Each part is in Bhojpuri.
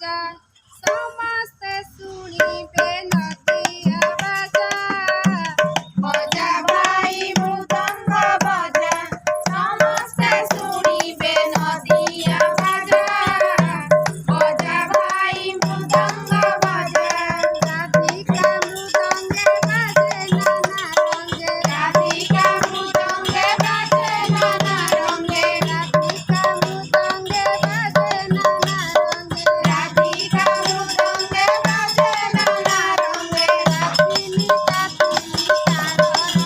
बाजा समस्ते शुणिबे नदिया बाजा बजा भाई मृदंग बजा समस्ते शुणिबे नदिया बाजा बजा भाई मृदंग बजा राधिका मृदंगे बाजे नाना रंगे राधिका मृदंगे बाजे नाना रंगे राधिका मृदंगे बाजे नाना रंगे राधिका मृदंगे बाजे नाना रंगे राधिनी कातिनी तारर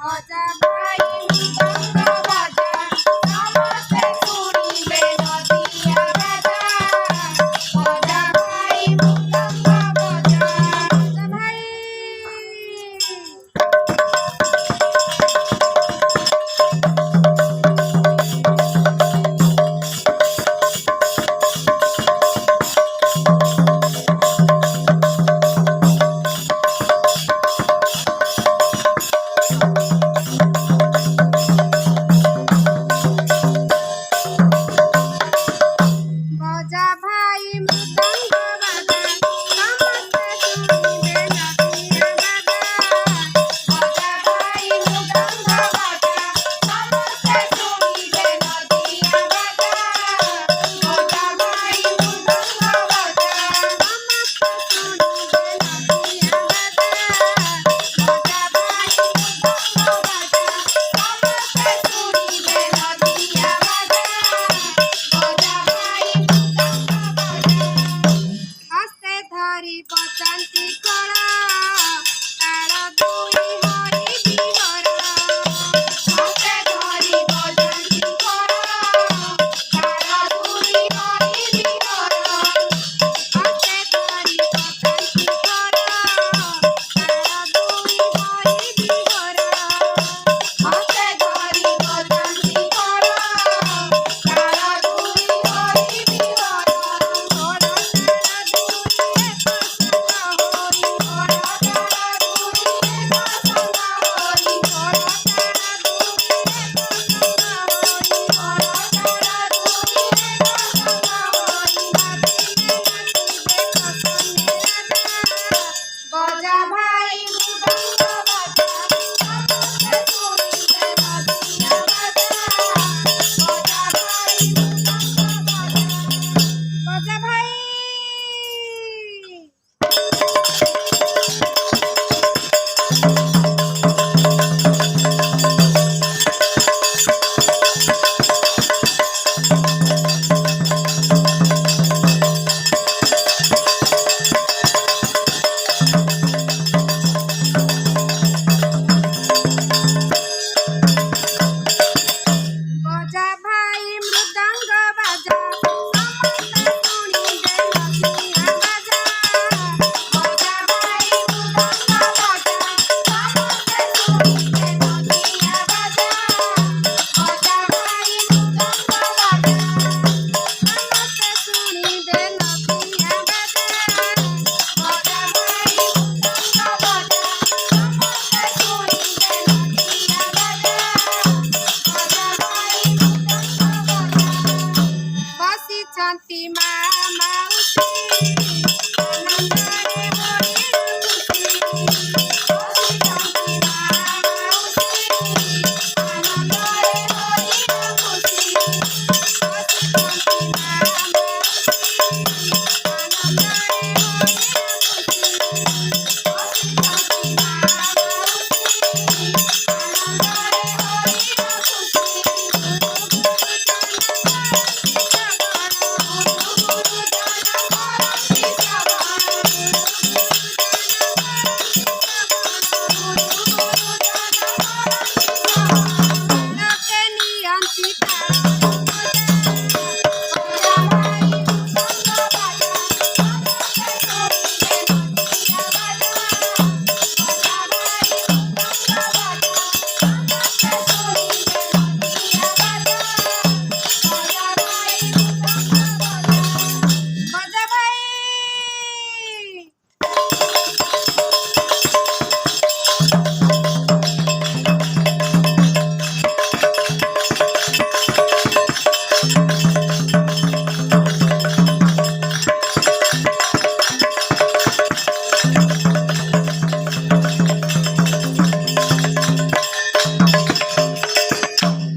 मजा भाई मृदंग बजा समस्ते शुणिबे नदिया बाजा बजा भाई मृदंग बजा भाई बजा भाई मृदंग बजा समस्ते शुणिबे नदिया बाजा बजा भाई मृदंग बजा समस्ते शुणिबे नदिया बाजा बजा भाई मृदंग बजा समस्ते शुणिबे नदिया बाजा बजा भाई मृदंग बजा समस्ते शुणिबे नदिया बाजा बजा भाई हस्ते धरी बजान्ती कळ ताल दुई हरि बिहर हस्ते धरी बजान्ती कळ ताल दुई हरि बिहर हस्ते धरी बजान्ती कळ ताल दुई हरि बिहर हस्ते धरी बजान्ती कळ ताल दुई हरि बिहर घर ताल दुई एक संग होई घर ताल दुई एक संग होई घर ताल दुई एक संग होई घर ताल दुई एक संग होई नाचिबे नाचिबे कसने राजा बजा भाई मृदंग बजा समस्ते शुणिबे नदिया बाजा बजा भाई मृदंग बजा भाई बजा भाई मृदंग बजा समस्ते शुणिबे नदिया बाजा बजा भाई मृदंग बजा समस्ते शुणिबे नदिया बाजा बजा भाई मृदंग बजा समस्ते शुणिबे नदिया बाजा बजा भाई मृदंग बजा समस्ते शुणिबे नदिया बाजा बजा भाई मृदंग बजा बसिछन्ति मा माउसी